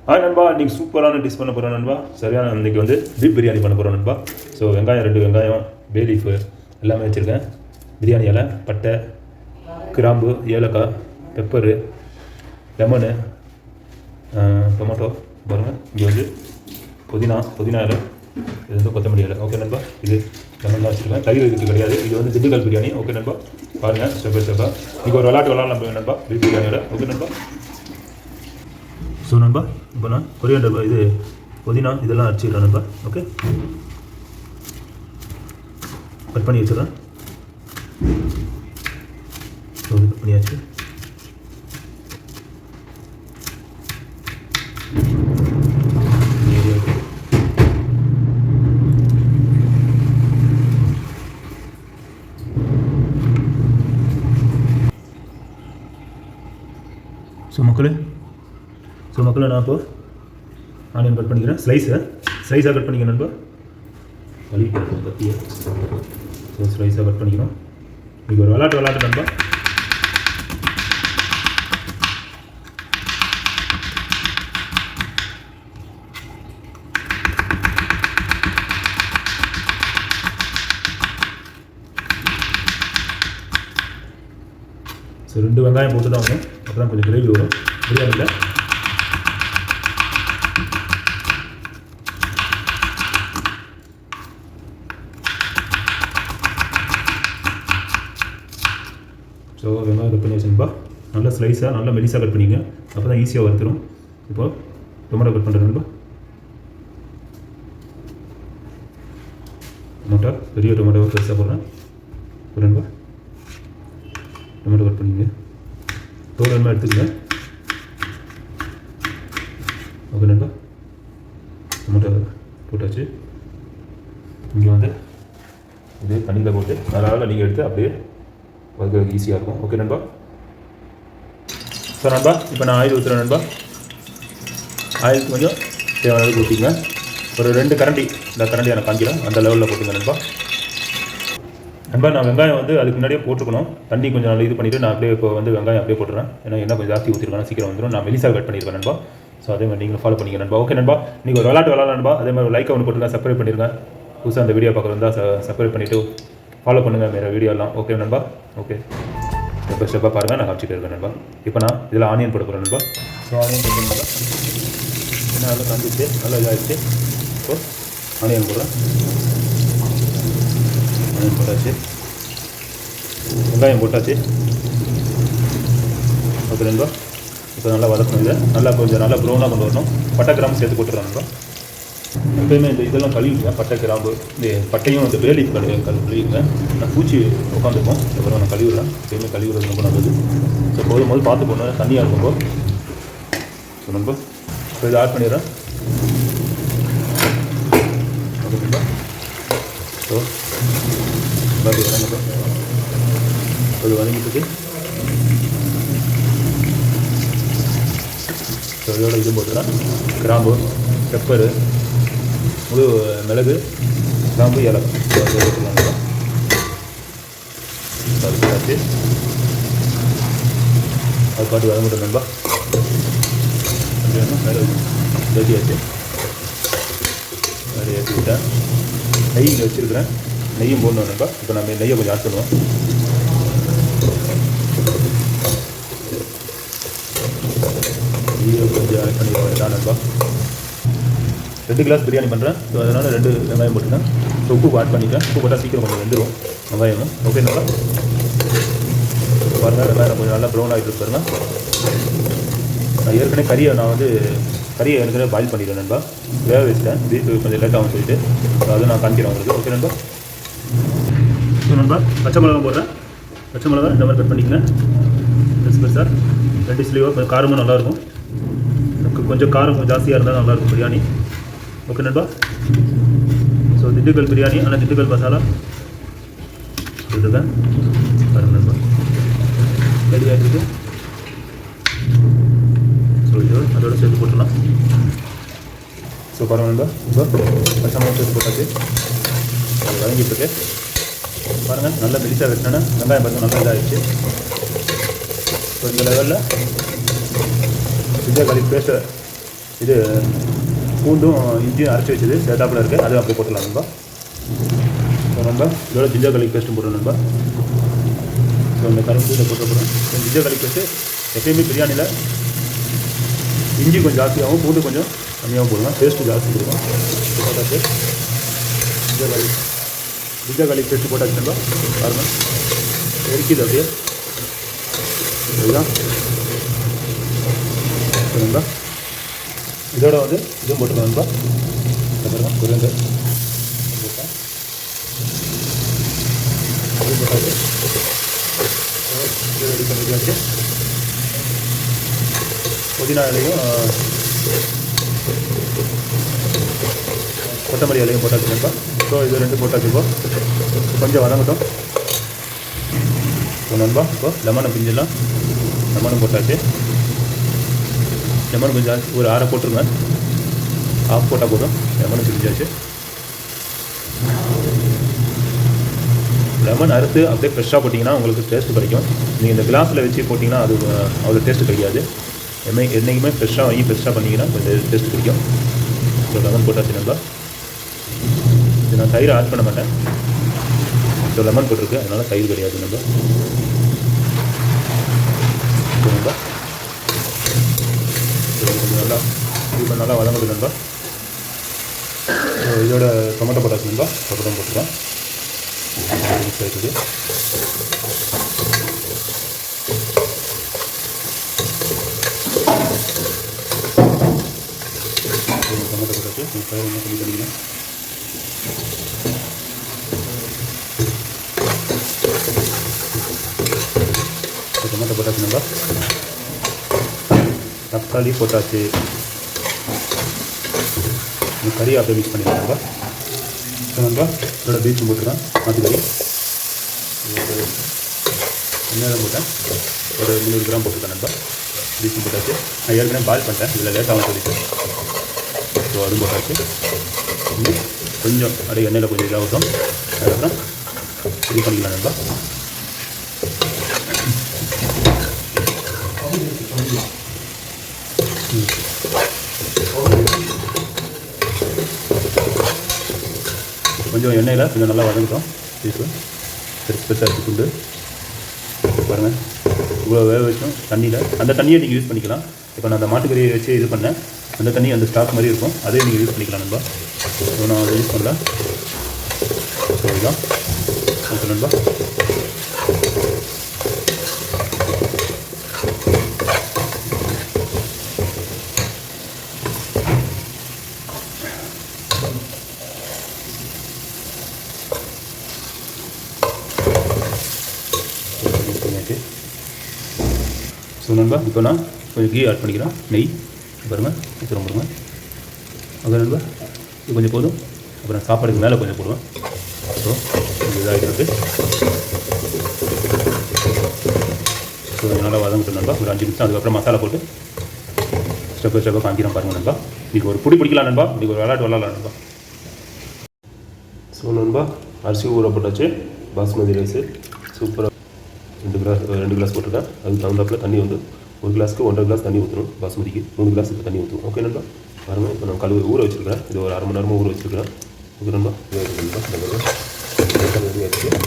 நண்பா இன்றைக்கி சூப்பரான டிஷ் பண்ண போகிறோம் நண்பா. சரியான இன்றைக்கி வந்து பீஃப் பிரியாணி பண்ண போகிறோம் நண்பா. ஸோ வெங்காயம் 2 வெங்காயம், பே லீஃபு எல்லாமே வச்சுருக்கேன். பிரியாணி இலை, பட்டை, கிராம்பு, ஏலக்காய், பெப்பரு, லெமனு, டொமேட்டோ பாருங்கள். இங்கே வந்து புதினா இலை, இது வந்து கொத்தமல்லி இலை. ஓகே நண்பா, இது லெமன்லாம் வச்சுருக்கேன். தயிர் இதுக்கு கிடையாது. இது வந்து திண்டுக்கல் பிரியாணி. ஓகே நண்பா, பாருங்கள் ஸ்டெப் பை ஸ்டெப்பாக. இன்றைக்கி ஒரு விளாட்லாம் நண்பா பீஃப் பிரியாணியோட. ஓகே நண்பா. ஸோ நண்பா இப்போ நான் கொரியாண்டர் இது புதினா இதெல்லாம் அடிச்சுக்கிறேன் நண்பா. ஓகே, கட் பண்ணி வச்சுக்கிறேன். ஸோ கட் பண்ணியாச்சு. ஸோ மக்களே நான் இப்போ ஆனியன் கட் பண்ணிக்கிறேன். ஸ்லைஸாக கட் பண்ணிக்கிறேன் நண்பா. கழுவிக்கிறேன் கத்தியை. ஸோ ஸ்லைஸாக கட் பண்ணிக்கிறோம். இன்றைக்கி ஒரு விளாட்டு நண்பா. ஸோ 2 வெங்காயம் போட்டு தான் வரும். அப்போ தான் கொஞ்சம் கிரேவி வரும் பிரியாணியில். ஸோ வெங்காயம் கட் பண்ணி வச்சுருப்பா. நல்லா ஸ்லைஸாக நல்லா மெலிசாக கட் பண்ணிங்க. அப்போ தான் ஈஸியாக வறுத்துடும். இப்போது டொமேட்டோ கட் பண்ணுறேன். டொமேட்டோ பெரிய டொமேட்டோ பெருசாக போடுறேன். நண்பா டொமேட்டோ கட் பண்ணிங்க. தோல் வேணுமா எடுத்துக்கிறேன். ஓகே நண்பா, டொமேட்டோ போட்டாச்சு. இங்கே வந்து இது தண்ணியில் போட்டு அதனால் நீங்கள் எடுத்து அப்படியே வறுக்கிறதுக்கு ஈஸியாக இருக்கும். ஓகே நண்பா. ஸோ நண்பா இப்போ நான் ஆயில் ஊற்றுறேன் நண்பா. ஆயிலுக்கு கொஞ்சம் தேவையானது ஊற்றிங்க. ஒரு 2 கரண்டி, இந்த கரண்டி எனக்கு காஞ்சிடும் அந்த லெவலில் போட்டுங்க நண்பா. நண்பா நான் வெங்காயம் வந்து அதுக்கு முன்னாடியே போட்டுக்கணும். தண்ணி கொஞ்சம் நல்லா இது பண்ணிவிட்டு நான் அப்படியே இப்போ வந்து வெங்காயம் அப்படியே போட்டுறேன். ஏன்னா என்ன கொஞ்சம் ஜாஸ்தி ஊற்றிருக்கேன், சீக்கிரம் வந்துடும். நான் மெலிசாக கட் பண்ணியிருக்கேன் நண்பா. ஸோ அதே மாதிரி நீங்களும் ஃபாலோ பண்ணிங்க நண்பா. ஓகே நண்பா, நீங்கள் ஒரு விளாட்லாம் நண்பா. அதே மாதிரி லைக் ஒன்று போட்டுருங்க, சப்ஸ்கிரைப் பண்ணிடுங்க. புதுசாக அந்த வீடியோ பார்க்குறதா சப்ஸ்கிரைப் பண்ணிவிட்டு ஃபாலோ பண்ணுங்கள் வேறு வீடியோலாம். ஓகே நண்பா. ஓகே, ஸ்டெப்பாக பாருங்கள், நான் காமிச்சிட்டு இருக்கேன் நண்பா. இப்போ நான் இதில் ஆனியன் போட போகிறேன் நண்பா. ஸோ ஆனியன் போட்டு நண்பா என்ன நல்லா காஞ்சிச்சு, நல்லா இதாகிடுச்சு. ஸோ ஆனியன் போடுறேன். ஆனியன் போட்டாச்சு, வெங்காயம் போட்டாச்சு. ஓகே நண்பா, இப்போ நல்லா வதக்கணும். இதை நல்லா கொஞ்சம் நல்லா ப்ரௌனாக கொண்டு வரணும். பட்டை கிராம்பு சேர்த்து போட்டுறேன் நண்பா. எப்போயுமே இந்த இதெல்லாம் கழுவிங்க. பட்டை கிராம்பு இந்த பட்டையும் இந்த வேலி கழுவிங்க. நான் பூச்சி உட்காந்துருக்கோம். அப்புறம் நான் கழுவிடுறேன். எப்போயுமே கழுவுறது ரொம்ப நல்லது. ஸோ போது பார்த்து போடணும், தண்ணியாக இருக்கும்போ. ஸோ நண்பா இப்போ இதை ஆட் பண்ணிடுறேன். ஓகே நண்பா. ஸோ நண்பா அது வதங்கிட்டு ஸோ இதோட இது போட்டுறேன். கிராம்பு, பெப்பரு, முழு மிளகு, கிராம்பு, ஏலக்காய் போட்டுக்கலாம். அது போட்டாச்சு. அது பாட்டு வதங்கிட்டு நண்பா. மேலே ரெடியாச்சு. மேலே ஏற்றி விட்டேன். நெய் இங்கே வச்சுருக்கிறேன். நெய்யும் போடணும் நண்பா. இப்போ நம்ம நெய்யை கொஞ்சம் ஆட் பண்ணுவோம். நெய்யை கொஞ்சம் ஆட் பண்ணி வேண்டாம் நண்பா. 2 கிளாஸ் பிரியாணி பண்ணுறேன். ஸோ அதனால் 2 வெங்காயம் போட்டுட்டேன். ஸோ உப்பு ஆட் பண்ணிட்டேன். உப்பு போட்டால் சீக்கிரம் கொஞ்சம் வெந்துடும் வெங்காயமும். ஓகே நல்லா பாருங்கள். வெங்காயம் கொஞ்சம் நல்லா ப்ரௌன் ஆகிட்டு பாருங்கள். நான் ஏற்கனவே கறியை ஏற்கனவே பாயில் பண்ணிடுவேன் நண்பா. வேக வச்சுட்டேன். பீஃப் கொஞ்சம் லேட் ஆகும் சொல்லிட்டு. ஸோ அதை நான் காமிக்கிறேன் உங்களுக்கு. ஓகே நண்பா. ஸோ நண்பா பச்சை மிளகா போடுறேன். பச்சை மிளகா இந்த மாதிரி கட் பண்ணிக்கிறேன். பெருசாக 2 ஸ்லீவாக கொஞ்சம் காரமும் நல்லாயிருக்கும். கொஞ்சம் காரம் கொஞ்சம் ஜாஸ்தியாக இருந்தால் நல்லாயிருக்கும் பிரியாணி. ஓகே நண்பா. ஸோ திண்டுக்கல் பிரியாணி, ஆனால் திண்டுக்கல் மசாலா போட்டுருக்கேன். பாருங்கள் நண்பா ரெடி ஆகிட்டு. ஸோ அதோட சேர்த்து போட்டுடலாம். ஸோ பாருங்கள் நண்பா, இப்போ பச்சை மிளகா சேர்த்து போட்டாச்சு. அது வதங்கிட்டு பாருங்கள். நல்லா மெலிசாக வெட்டினேன்னா வெங்காயம் பாருங்கள் நல்லா இதாகிடுச்சு. ஸோ இந்த லெவலில் ஜிஞ்சர் கார்லிக் பேஸ்ட்டை இது பூண்டும் இஞ்சியும் அரைச்சி வச்சது சேத்தாப்பில் இருக்குது, அது அப்படியே போட்டுடலாம் நண்பா. ஸோ நம்ம இதோட ஜிஞ்சர் garlic பேஸ்ட்டும் போடுறோம் நண்பா. ஸோ இந்த கரும்பு இதை போட்டுறோம். ஜிஞ்சர் garlic பேஸ்ட்டு எப்பயுமே பிரியாணியில் இஞ்சி கொஞ்சம் ஜாஸ்தியாகவும் பூண்டு கொஞ்சம் கம்மியாகவும் போடுவோம், டேஸ்ட்டு ஜாஸ்தி கொடுக்கும். போட்டாச்சு ஜிஞ்சர் garlic பேஸ்ட்டு போட்டாச்சு நண்பா. பாருங்கள் எரிக்குது அப்படியே, இதுதான் நண்பா. இதோட வந்து இதுவும் போட்டுக்கலாம் நண்பா. அப்புறம் குறைந்த ரெடி பண்ணியாச்சு. புதினா இலையும் கொத்தமல்லி இலையும் போட்டாச்சு நண்பா. ஸோ இது ரெண்டு போட்டாச்சு. இப்போ கொஞ்சம் வதங்கட்டும். ஸோ நண்பா இப்போ லெமனை பிஞ்சிடலாம். லெமனும் போட்டாச்சு. லெமன் கொஞ்சம் ஒரு அரை போட்டுருங்க, ஆஃப் போட்டால் போதும். லெமனும் பிரிஞ்சாச்சு. லெமன் அறுத்து அப்படியே ஃப்ரெஷ்ஷாக போட்டிங்கன்னா உங்களுக்கு டேஸ்ட்டு கிடைக்கும். நீங்கள் இந்த கிளாஸில் வச்சு போட்டிங்கன்னா அது அவ்வளோ டேஸ்ட்டு கிடைக்காது. என்றைக்குமே ஃப்ரெஷ்ஷாக வாங்கி ஃப்ரெஷ்ஷாக பண்ணிங்கன்னா கொஞ்சம் டேஸ்ட்டு கிடைக்கும். ஸோ லெமன் போட்டாச்சு நண்பா. இது நான் தயிர் ஆட் பண்ண மாட்டேன். ஸோ லெமன் போட்டிருக்கு, அதனால் தயிர் கிடையாது நண்பா. நண்பா கொஞ்சம் நல்லா இப்போ நல்லா வதங்குது நண்பா. இதோட டொமேட்டோ போட்டாச்சு நண்பா. டொமேட்டோ போட்டுக்கலாம். மிக்ஸ் ஆகிடுது. டொமேட்டோ போட்டாச்சு. ஃபயர் என்ன பண்ணி பண்ணிக்கலாம். டொமேட்டோ போட்டாச்சு நண்பா. தக்காளி போட்டாச்சு. கறி அப்படியே மிக்ஸ் பண்ணிக்கலாம் நண்பா. நண்பா இதோட பீஃப் போட்டுக்கலாம். மாட்டுக்கறி எண்ணெய் போட்டேன், ஒரு 300 கிராம் போட்டுருக்கேன் நண்பா. பீஃப் போட்டாச்சு. நான் ஏற்கனவே பாயில் பண்ணிட்டேன், இதில் லேட்டாகவும் சொல்லிட்டு. ஸோ அதுவும் போட்டாச்சு. கொஞ்சம் அப்படியே எண்ணெயில் கொஞ்சம் இதாகட்டும். அதுக்கப்புறம் இது பண்ணிக்கலாம் நண்பா. கொஞ்சம் எண்ணெயில் கொஞ்சம் நல்லா வதங்கிட்டோம். பீஸு பெருசாக துண்டு பாருங்கள். இவ்வளோ வேக வச்சோம் தண்ணியில். அந்த தண்ணியை நீங்கள் யூஸ் பண்ணிக்கலாம். இப்போ நான் அந்த மாட்டுக்கறியை வச்சு இது பண்ணேன், அந்த தண்ணி அந்த ஸ்டாக் மாதிரி இருக்கும், அதே நீங்கள் யூஸ் பண்ணிக்கலாம் நண்பா. ஸோ நான் அதை யூஸ் பண்ணல. ஸோ இதுதான் ஓகே நண்பா. ஸோ நண்பா இப்போ நான் கொஞ்சம் கீ ஆட் பண்ணிக்கிறேன். நெய் பாருங்கள் வச்சுருவோம் பாருங்கள். ஓகே நண்பா, இது கொஞ்சம் போதும். அப்புறம் சாப்பாடுக்கு மேலே கொஞ்சம் போடுவேன். ஸோ இது இதாகிட்டு. ஸோ நல்லா வதங்கிட்டு நண்பா ஒரு 5 நிமிஷம். அதுக்கப்புறம் மசாலா போட்டு ஸ்டெப் பை ஸ்டெப்பாக காமிக்கிறேன் பாருங்கள் நண்பா. இதுக்கு ஒரு பிடிக்கலாம் நண்பா. இதுக்கு ஒரு விளாடலாம் நண்பா. ஸோ நண்பா அரிசி ஊற போட்டாச்சு. பாஸ்மதி ரைஸு சூப்பராக 2 கிளாஸ் போட்டிருக்கேன். அதுக்கு தகுந்தாப்பில் தண்ணி வந்து 1 கிளாஸுக்கு 1.5 கிளாஸ் தண்ணி ஊற்றணும். பாஸ்மதிக்கு 3 கிளாஸ் இப்போ தண்ணி ஊற்றணும். ஓகே நண்பா. பாருங்கள் இப்போ நான் கழுவி ஊற வச்சுருக்கேன். இது ஒரு 1/2 மணி நேரமாக ஊற வச்சுருக்கேன். ஓகே நண்பா.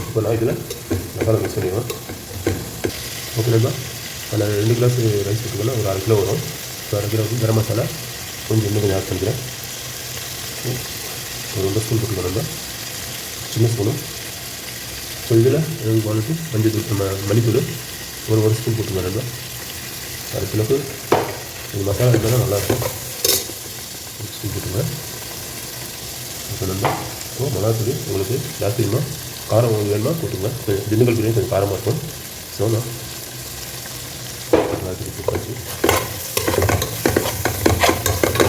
இப்போ நான் இதில் மசாலா மிக்ஸ் பண்ணிடுவேன். ஓகே நண்பா. அதில் 2 கிளாஸ் ரைஸ் எடுத்துக்கலாம். ஒரு 1/2 கிலோ வரும். ஸோ 1/2 கிலோ கரம் மசாலா இன்னும் கொஞ்சம் ஆட் பண்ணிக்கிறேன். ஒரு 2 ஸ்பூன் போட்டுக்கலாம் நண்பா, சின்ன ஸ்பூனு. ஸோ இதில் குவாலிட்டி மஞ்சள் நம்ம மல்லித்தூள் ஒரு ஸ்பூன் போட்டுக்கலாம் நண்பா. அது சிலப்பு இது மசாலா இருந்தால் நல்லாயிருக்கும். ஒரு ஸ்பூன் போட்டுங்க. ஓகே நண்பா. ஸோ மிளகாத்தூள் உங்களுக்கு ஜாஸ்தி வேணுமா காரம் வேணுமா போட்டுங்க. திண்டுக்கல் பிரியாணி கொஞ்சம் காரமாக இருக்கும். ஸோ நான் மிளகாத்தூள் போட்டாச்சு.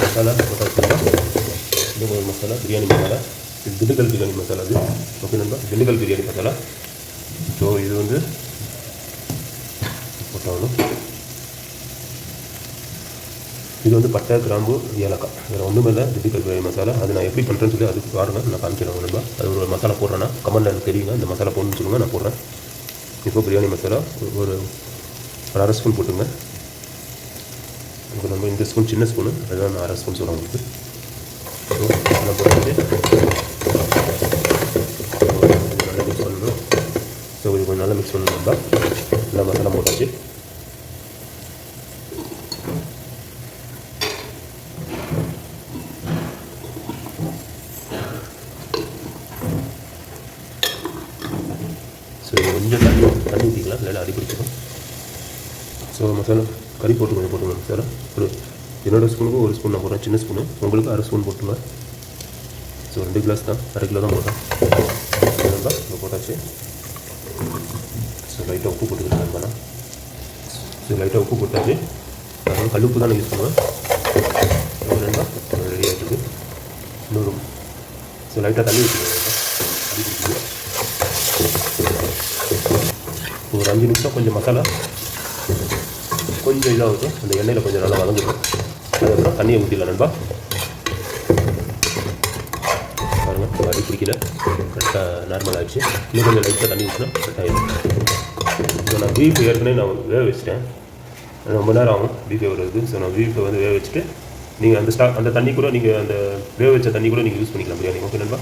மசாலா போட்டாச்சுன்னா இந்த ஒரு மசாலா பிரியாணி மசாலா, இது திண்டுக்கல் பிரியாணி மசாலா. அது ஓகே நண்பா, திண்டுக்கல் பிரியாணி மசாலா. ஸோ இது வந்து போட்டாலும் இது வந்து பட்டை கிராம்பு ஏலக்காய் வேறு ஒன்றுமே இல்லை. திண்டுக்கல் பிரியாணி மசாலா அது நான் எப்படி பண்ணுறேன்னு சொல்லி அதுக்கு பாருங்கள், நான் காமிக்கிறேன் நண்பா. அது ஒரு மசாலா போடுறேன்னா கமெண்ட்டில் எனக்கு தெரியுங்க. இந்த மசாலா போடணும்னு சொல்லுங்கள், நான் போடுறேன். இப்போ பிரியாணி மசாலா ஒரு 1/2 ஸ்பூன் போட்டுங்க. ஓகே நம்ம இந்த ஸ்பூன் சின்ன ஸ்பூனு அதுதான் 1/2 ஸ்பூன் சொல்லுவாங்க உங்களுக்கு. ஸோ நல்லா போட்டு நல்லா மிக்ஸ் பண்ணணும். ஸோ இது கொஞ்சம் நல்லா மிக்ஸ் பண்ணணும் தான் எல்லா மசாலா போட்டாச்சு. ஸோ இது கொஞ்சம் தண்ணி ஊற்றிக்கலாம், இல்லை அடி பிடிச்சிடும். ஸோ மசாலா கறி போட்டு கொஞ்சம் போட்டுக்கணும் மசாலா. ஒரு என்னோடய ஸ்பூனுக்கு 1 ஸ்பூன் நான் போடுறேன், சின்ன ஸ்பூனு. உங்களுக்கு 1/2 ஸ்பூன் போட்டுருவேன். ஸோ 2 கிளாஸ் தான், 1/2 கிலோ தான் போட்டேன். தான் இப்போ போட்டாச்சு. ஸோ லைட்டாக உப்பு போட்டுக்கிறேன் நண்பா. ஸோ லைட்டாக உப்பு போட்டாச்சு. அதனால் கல் உப்பு தான் நான் யூஸ் பண்ணுவேன். நண்பா ரெடி ஆகிட்டுருக்கு. இன்னொரு ஸோ லைட்டாக தண்ணி ஊற்றிக்கிறேன். ஒரு 5 நிமிஷம் கொஞ்சம் மசாலா கொஞ்சம் இதாகட்டும், அந்த எண்ணெயில் கொஞ்சம் நல்லா வதங்கிடும். அதுக்கப்புறம் தண்ணியை ஊற்றிடலாம் நண்பா. பாருங்கள் அடி பிடிக்கல, கரெக்டாக நார்மல் ஆகிடுச்சு. இன்னும் கொஞ்சம் லைட்டாக தண்ணி ஊற்றினா கரெக்டாகிடும். இப்போ நான் பீஃப் ஏற்கனவே நான் வேக வச்சுட்டேன், ரொம்ப நேரம் ஆகும் பீஃப் வேகிறதுக்கு. ஸோ நான் பீஃபை வந்து வேக வச்சுட்டு நீங்கள் அந்த தண்ணி கூட நீங்கள் அந்த வேக வச்ச தண்ணி கூட நீங்கள் யூஸ் பண்ணிக்கலாம் பிரியாணி. ஓகே நண்பா.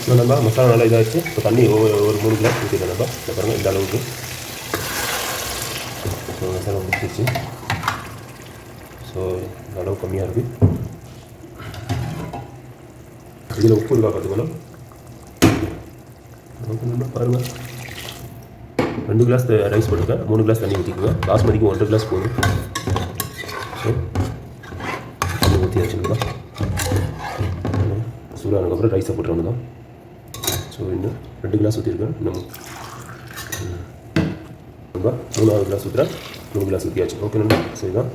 ஸோ நண்பா மசாலா நல்லா இதாகிடுச்சு. இப்போ தண்ணி ஒரு 3 கிளாஸ் ஊற்றிடலாம் நண்பா. இந்த பாருங்கள் இந்த அளவுக்கு. ஸோ மசாலா முடிச்சிருச்சு. ஸோ இந்த அளவு கம்மியாக இருக்குது. இதில் உப்பு இருக்கா பார்த்துக்கணும். ஓகே நண்பா பாருங்கள் 2 கிளாஸ் ரைஸ் போட்டுருக்கேன், 3 கிளாஸ் தண்ணி ஊற்றிக்குங்க. பாஸ்மதிக்கு 1.5 கிளாஸ் போதும். ஸோ தண்ணி ஊற்றியாச்சு நண்பா. சூடானதுக்கப்புறம் ரைஸை போட்டுருவோம் தான். ஸோ இன்னும் 2 கிளாஸ் ஊற்றிருக்கேன். இன்னும் நண்பா 3வது கிளாஸ் ஊற்றுறேன். 3 கிளாஸ் ஊற்றியாச்சு. ஓகே நண்பா. சரிதான்.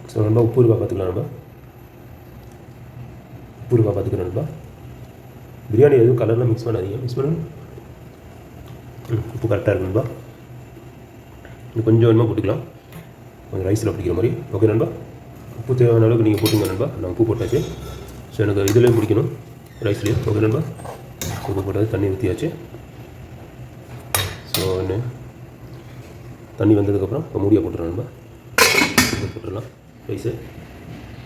ஸோ நண்பா உப்பு இருக்கா பார்த்துக்கலாம் நண்பா. உப்பு இருக்கா பார்த்துக்கிறேன் நண்பா. பிரியாணி எதுவும் கலர்லாம் மிக்ஸ் பண்ணாதீங்க, மிக்ஸ் பண்ணணும். உப்பு கரெக்டாக இருக்கு நண்பா. கொஞ்சம் வேணுமா போட்டுக்கலாம், கொஞ்சம் ரைஸில் பிடிக்கிற மாதிரி. ஓகே நண்பா. உப்பு தேவையான அளவுக்கு நீங்கள் போட்டுங்க நண்பா. நான் உப்பு போட்டாச்சு. ஸோ எனக்கு இதுலேயும் பிடிக்கணும் ரைஸ்லேயும். ஓகே நண்பா. உப்பு போட்டாச்சு, தண்ணி ஊற்றியாச்சு. ஸோ என்ன தண்ணி வந்ததுக்கப்புறம் இப்போ மூடியை போட்டுறேன் நண்பா. போட்டுடலாம் ரைஸு.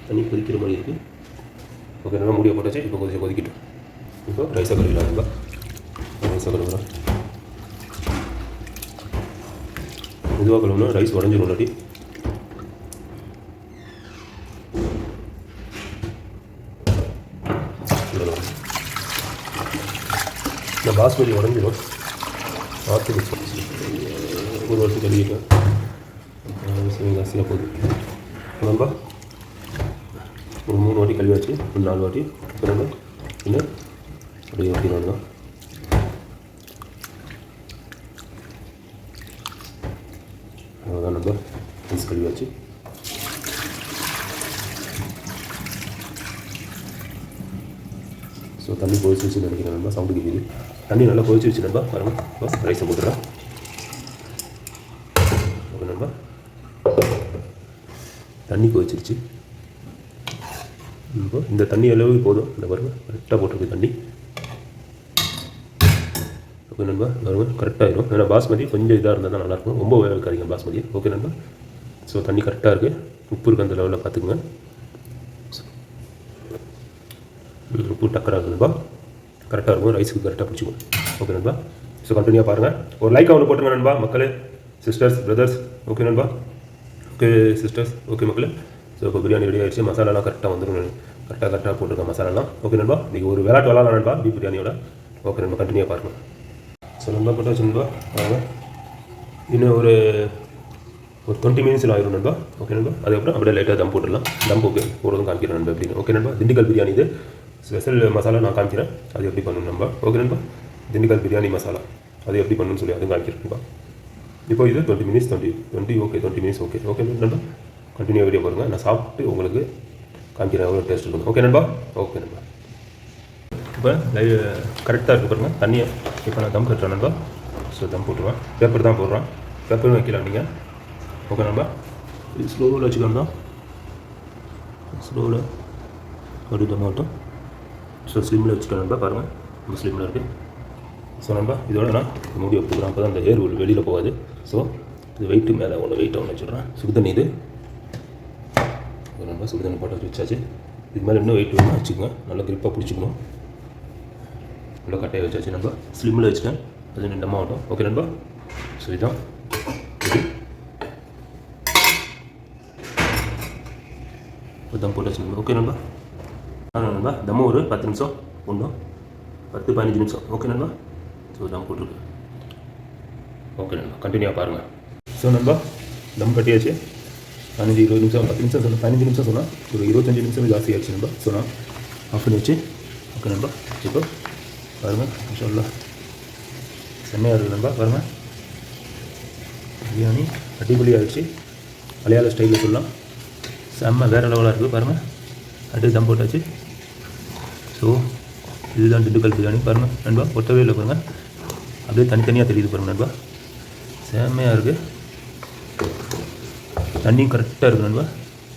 தண்ணி கொதிக்கிற மாதிரி இருக்குது. ஓகே நண்பா மூடியை போட்டாச்சு. இப்போ கொதிக்கிட்டோம். இப்போ ரைஸை கழுவிடலாம் நண்பா. ரைஸை கழுவுறோம். மெதுவாக கழுவுனா ரைஸ் உடஞ்சிடும் இல்லாட்டி. இந்த பாஸ்மதி உடஞ்சிடும். பார்த்து ஒரு வருஷம் கழுவிட்டேன். ஜாஸ்தியாக போகுது நண்பா. ஒரு 3 வாட்டி கழுவியாச்சு, ஒரு 4 வாட்டி. நண்பா இன்னும் அப்படியே ஊற்றிடுவாங்க தான். அவ்வளோதான் நண்பா, ரைஸ் கழுவியாச்சு. ஸோ தண்ணி கொதிச்சிருச்சுன்னு நினைக்கிறேன் நண்பா. சவுண்டு கேட்குது. தண்ணி நல்லா கொதிச்சிருச்சு நண்பா. பாருங்கள் இப்போ ரைஸை போட்டுறேன். ஓகே நண்பா தண்ணி கொதிச்சிருச்சு. இப்போ இந்த தண்ணி அளவு போதும். இந்த பாருங்கள் கரெக்டாக போட்டிருக்கு தண்ணி. ஓகே நண்பா பாருங்கள் கரெக்டாகிடும். ஏன்னா பாஸ்மதி கொஞ்சம் இதாக இருந்தால் தான் நல்லாயிருக்கும், ரொம்ப வேக வைக்காதீங்க பாஸ்மதி. ஓகே நண்பா. ஸோ தண்ணி கரெக்டாக இருக்குது. உப்பு இருக்குது அந்த லெவலில் பார்த்துக்குங்க. உப்பு டக்கராக இருக்குது நண்பா, கரெக்டாக இருக்கும். ரைஸுக்கு கரெக்டாக பிடிச்சிக்கும். ஓகே நண்பா. ஸோ கண்டினியூவாக பாருங்கள். ஒரு லைக் ஒன்று போட்டுருங்க நண்பா மக்களே, சிஸ்டர்ஸ் பிரதர்ஸ். ஓகே நண்பா. Okay sisters. ஓகே மக்களே. ஸோ இப்போ பிரியாணி ரெடி ஆகிடுச்சு. மசாலாலாம் கரெக்டாக வந்துடும். கரெக்டாக போட்டிருக்கேன் மசாலாலாம். ஓகே நண்பா. நீங்கள் ஒரு விளையாட்டு விளாட்லாம் நண்பா பீஃப் பிரியாணியோட. ஓகே நண்பா கண்டினியூவாக பாருங்கள். ஸோ நண்பா போட்டாச்சு நண்பா. பாருங்கள் இன்னும் ஒரு 20 மினிட்ஸில் ஆயிரும் நண்பா. ஓகே நண்பா. அதுக்கப்புறம் அப்படியே லைட்டாக தம் போட்டுடலாம். தம் ஓகே போடுறதும் காமிக்கிறேன் நண்பா எப்படின்னு. ஓகே நண்பா. திண்டுக்கல் பிரியாணி இது ஸ்பெஷல் மசாலா நான் காமிக்கிறேன், அது எப்படி பண்ணணும் நண்பா. ஓகே நண்பா. திண்டுக்கல் பிரியாணி மசாலா அது எப்படி பண்ணணும்னு சொல்லி அதுவும் காமிக்கிறேன் நண்பா. இப்போ இது 20 minutes 20 okay 20 minutes okay. Okay நண்பா கண்டினியூ வீடியோ பாருங்கள். நான் சாப்பிட்டு உங்களுக்கு காமிக்கிறேன் எவ்வளோ டேஸ்ட் இருக்கும். ஓகே நண்பா. ஓகே நண்பா. இப்போ கரெக்டாக இருக்குது பாருங்கள் தண்ணியை. இப்போ நான் தம் கட்டுறேன் நண்பா. ஸோ தம் போட்டுருவேன். பேப்பர் தான் போடுறேன், பேப்பரும் வைக்கலாம் நீங்கள். ஓகே நண்பா. இது ஸ்லோவில் வச்சுக்கணும் தான், ஸ்லோவில் அப்படி தம் ஆகட்டும். ஸோ ஸ்லிம்மில் வச்சுக்கலாம் நண்பா. பாருங்கள் ரொம்ப ஸ்லிம்மில் இருக்குது. ஸோ நண்பா இதோட நான் மூடி வைக்கிறேன், அப்போ தான் அந்த ஏர் வெளியில் போகாது. ஸோ இது வெயிட்டு மேலே ஒன்று வெயிட்டாக ஒன்று வச்சுட்றேன். சுடு தண்ணி இது. நம்ம சுடு தண்ணி போட்டு வச்சாச்சு. இதுக்கு மேலே இன்னும் வெயிட் வேணும்னா வச்சுக்கோங்க. நல்லா கிரிப்பாக பிடிச்சிக்கணும். நல்லா கட்டையை வச்சாச்சு. நம்ம ஸ்லிம்மில் வச்சுட்டேன். அது நின்றமாக ஆகட்டும். ஓகே நண்பா. ஸோ இதுதான் தம் போட்டு வச்சு. ஓகே நண்பா. நண்பா தம்மும் ஒரு 10 நிமிஷம் ஒன்றும் 10-15 நிமிஷம். ஓகே நண்பா. ஸோ தம் போட்டுருக்கு. ஓகே நண்பா, கண்டினியூவாக பாருங்கள். ஸோ நண்பா தம் கட்டியாச்சு. 15-20 நிமிஷம், 10 நிமிஷம் சொன்னால் 15 நிமிஷம் சொன்னால் ஒரு 25 நிமிஷம் ஜாஸ்தி ஆகிடுச்சு நண்பா. ஸோ நான் ஆஃப் பண்ணி வச்சு. ஓகே நண்பா. இப்போ பாருங்கள், இன்ஷால்லா செம்மையாக இருக்குது நண்பா. பாருங்கள், பிரியாணி அடிப்பொலி ஆகிடுச்சு. மலையாள ஸ்டைலில் சொல்லலாம். செம்ம வேறு லெவலாக இருக்குது. பாருங்கள், அப்படியே தம் போட்டாச்சு. ஸோ இதுதான் திண்டுக்கல் பிரியாணி. பாருங்கள் நண்பா, ஒட்டவே இல்லை. பாருங்கள், அப்படியே தனித்தனியாக தெரியுது. பாருங்கள் நண்பா, செம்மையாக இருக்குது. தண்ணியும் கரெக்டாக இருக்குது நண்பா.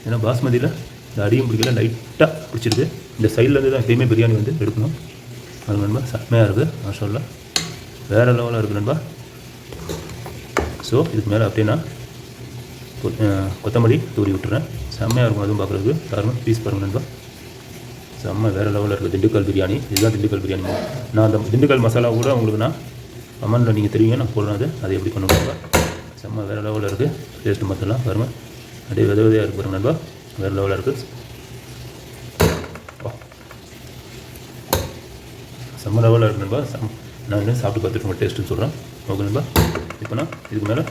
ஏன்னா பாஸ்மதியில் இந்த அடியும் பிடிக்கல, லைட்டாக பிடிச்சிருக்கு. இந்த சைட்லேருந்து தான் எப்பயுமே பிரியாணி வந்து எடுக்கணும். அது நண்பா செம்மையாக இருக்குது. மாஷா வேறு லெவலாக இருக்குது நண்பா. ஸோ இதுக்கு மேலே அப்படியே நான் கொத்தமல்லி தூரி விட்டுறேன். செம்மையாக இருக்கும் அதுவும் பார்க்குறதுக்கு. பாருங்கள், பீஸ் பாருங்கள் நண்பா, செம்ம வேறு லெவலில் இருக்குது திண்டுக்கல் பிரியாணி. இதுதான் திண்டுக்கல் பிரியாணி. நான் அந்த திண்டுக்கல் மசாலா கூட உங்களுக்கு நான் கமெண்டில் நீங்கள் தெரியுங்க, நான் போடுறது அது எப்படி பண்ணுவாங்க. செம்ம வேறு லெவலில் இருக்குது. டேஸ்ட்டு மற்றலாம் பாருங்கள், அப்படியே விதையாக இருக்குது. பாருங்கள் நண்பா, வேறு லெவலில் இருக்குது. செம்ம லெவலில் இருக்குது நண்பா. நான் இன்னும் சாப்பிட்டு பார்த்துட்டு உங்கள் டேஸ்ட்டுன்னு சொல்கிறேன். ஓகே நண்பா. இப்போ நான் இதுக்கு மேலே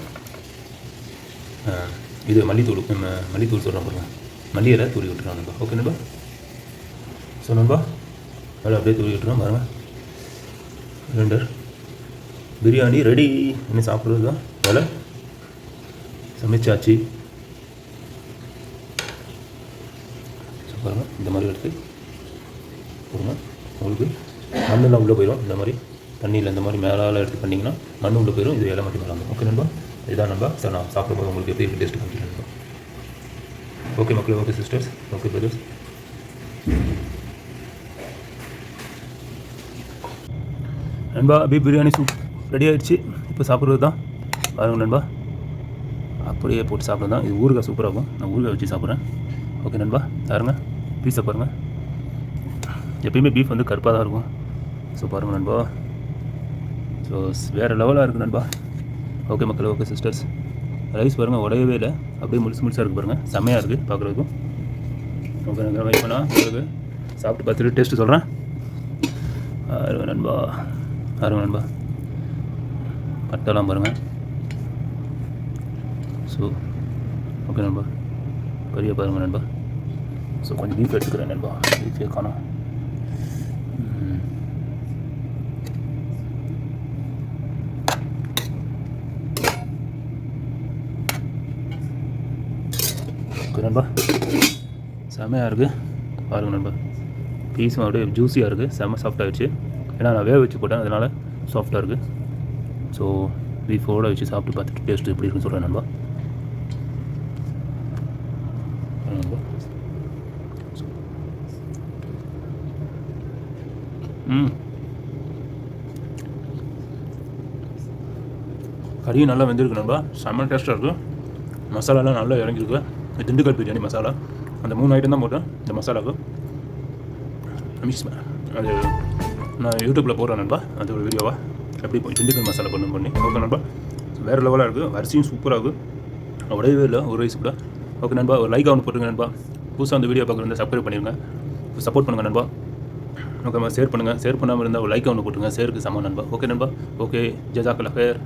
இது மல்லித்தூள் சொல்கிறேன். பாருங்கள், மல்லி இலை தூரி விட்டுறோம் நண்பா. ஓகே நண்பா. ஸோ நண்பா அதில் அப்படியே தூரி விட்டுறோம். பாருங்கள், ரெண்டர் பிரியாணி ரெடி. இன்னும் சாப்பிட்றது தான் வேலை. சமைச்சாச்சு. ஸோ பாருங்கள், இந்த மாதிரி எடுத்து போடுங்க. உங்களுக்கு மண்ணெல்லாம் உள்ளே போயிடும். இந்த மாதிரி தண்ணியில் இந்த மாதிரி மேலால் எடுத்து பண்ணிங்கன்னா மண் உள்ளே போயிடும். இது எல்லாம் மட்டும் பண்ணலாம். ஓகே நண்பா, இதுதான் நண்பா. சார் நான் சாப்பிடும்போது உங்களுக்கு எப்படி இருக்குது டேஸ்ட்டு காமிக்கிறேன் நண்பா. ஓகே மக்களே, ஓகே சிஸ்டர்ஸ், ஓகே பிரதர்ஸ். நண்பா பீஃப் பிரியாணி சூப் ரெடி ஆகிடுச்சு. இப்போ சாப்பிட்றது தான். பாருங்கள் நண்பா, அப்படியே போட்டு சாப்பிட்றது தான். இது ஊறுகாய் சூப்பராக இருக்கும். நான் ஊறுகாய் வச்சு சாப்பிட்றேன். ஓகே நண்பா, பாருங்கள் பீஸை பாருங்கள். எப்பயுமே பீஃப் வந்து கருப்பாக தான் இருக்கும். ஸோ பாருங்கள் நண்பா, ஸோ வேறு லெவலாக இருக்குது நண்பா. ஓகே மக்களே, ஓகே சிஸ்டர்ஸ். ரைஸ் பாருங்கள், உடையவே இல்லை. அப்படியே முழுசாக இருக்குது. பாருங்கள், செம்மையாக இருக்குது பார்க்குறதுக்கும். ஓகே நண்பா, வெயிட் பண்ணால் உங்களுக்கு சாப்பிட்டு பார்த்துட்டு டேஸ்ட்டு சொல்கிறேன். அருமை நண்பா, அருமை நண்பா. பட்டெல்லாம் பாருங்கள். ஸோ ஓகே நண்பா, பெரிய பாருங்கள் நண்பா. ஸோ கொஞ்சம் பீஃப் எடுத்துக்கிறேன் நண்பா. பீஃபே காணோம். ஓகே நண்பா, செம்மையாக இருக்குது. பாருங்கள் நண்பா, பீஸும் அப்படியே ஜூஸியாக இருக்குது. செம்ம சாஃப்டாகிடுச்சு. ஏன்னா நான் வேக வச்சு போட்டேன், அதனால் சாஃப்டாக இருக்குது. ஸோ பீஃபோடு வச்சு சாப்பிட்டு பார்த்துட்டு டேஸ்ட்டு எப்படி இருக்குன்னு சொல்கிறேன் நண்பா. கறியும் நல்லா வெந்திருக்கு நண்பா. செம்ம டேஸ்ட்டாக இருக்குது. மசாலாலாம் நல்லா இறங்கியிருக்கு. திண்டுக்கல் பிரியாணி மசாலா அந்த 3 ஐட்டம் தான் போட்டேன் இந்த மசாலாவுக்கு. அது நான் யூடியூப்பில் போடுறேன் நண்பா, அது ஒரு வீடியோவாக எப்படி திண்டுக்கல் மசாலா பண்ணி. ஓகே நண்பா, வேறு லெவலாக இருக்குது. அரிசியும் சூப்பராக இருக்குது. உடையவே இல்லை ஒரு ரைஸ் கூட. ஓகே நண்பா, ஒரு லைக் ஒன்று போட்டுருங்க நண்பா. புதுசாக அந்த வீடியோ பார்க்குறது சப்ஸ்கிரைப் பண்ணிடுங்க, சப்போர்ட் பண்ணுங்கள் நண்பா. ஓகேம்மா, ஷேர் பண்ணுங்கள். ஷேர் பண்ணாமல் இருந்தால் ஒரு லைக் ஒன்று போட்டுருங்க. ஷேருக்கு சமம் நண்பா. ஓகே நண்பா, ஓகே, ஜஸாக்கல்லாஹ் ஹைர்.